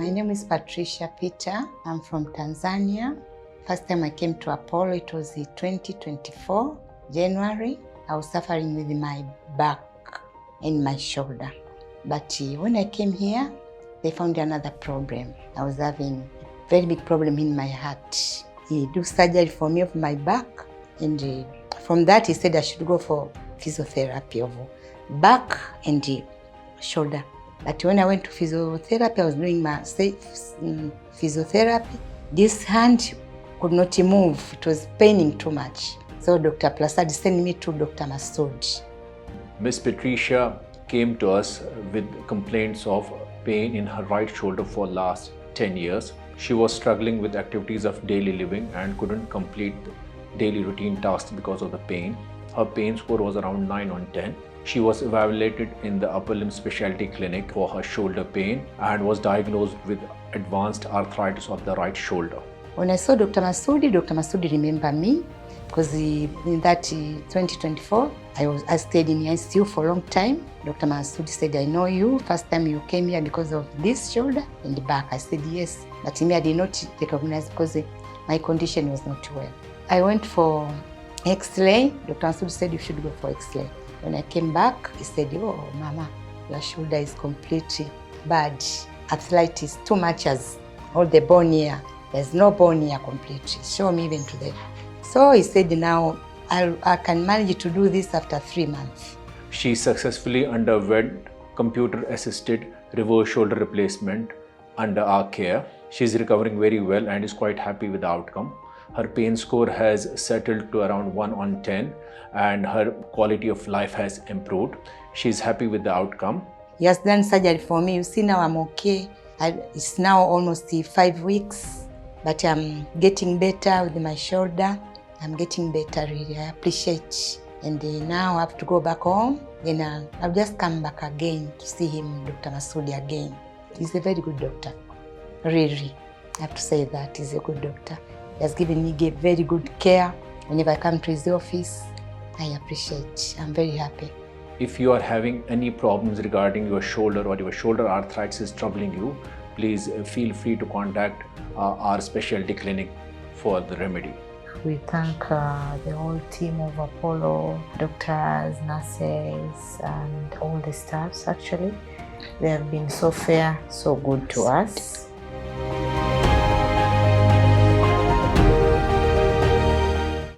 My name is Patricia Picher. I'm from Tanzania. First time I came to Apollo, it was in 2024, January. I was suffering with my back and my shoulder. But when I came here, they found another problem. I was having a very big problem in my heart. He did surgery for me of my back, and from that he said I should go for physiotherapy of back and shoulder. But when I went to physiotherapy, I was doing my physiotherapy. This hand could not move. It was paining too much. So Dr. Prasad sent me to Dr. Masood. Miss Patricia came to us with complaints of pain in her right shoulder for last 10 years. She was struggling with activities of daily living and couldn't complete daily routine tasks because of the pain. Her pain score was around 9 on 10. She was evaluated in the upper limb specialty clinic for her shoulder pain and was diagnosed with advanced arthritis of the right shoulder. When I saw Dr. Masood remembered me because in that 2024, I stayed in ICU for a long time. Dr. Masood said, I know you. First time you came here because of this shoulder and the back. I said, yes. But me, I did not recognize because my condition was not well. I went for X-ray. Dr. Masood said, you should go for X-ray. When I came back, he said, oh, Mama, your shoulder is completely bad. Arthritis, too much as all the bone here. There's no bone here completely. Show me even today. So he said, now I can manage to do this after 3 months. She successfully underwent computer-assisted reverse shoulder replacement under our care. She's recovering very well and is quite happy with the outcome. Her pain score has settled to around 1 on 10 and her quality of life has improved. She's happy with the outcome. He has done surgery for me. You see now I'm okay. It's now almost 5 weeks, but I'm getting better with my shoulder. I'm getting better really. I appreciate. And now I have to go back home. Then I'll just come back again to see him, Dr. Masood again. He's a very good doctor. Really. I have to say that he's a good doctor. He has given me very good care. Whenever I come to his office, I appreciate. I'm very happy. If you are having any problems regarding your shoulder or your shoulder arthritis is troubling you, please feel free to contact our specialty clinic for the remedy. We thank the whole team of Apollo, doctors, nurses, and all the staffs actually. They have been so fair, so good to us.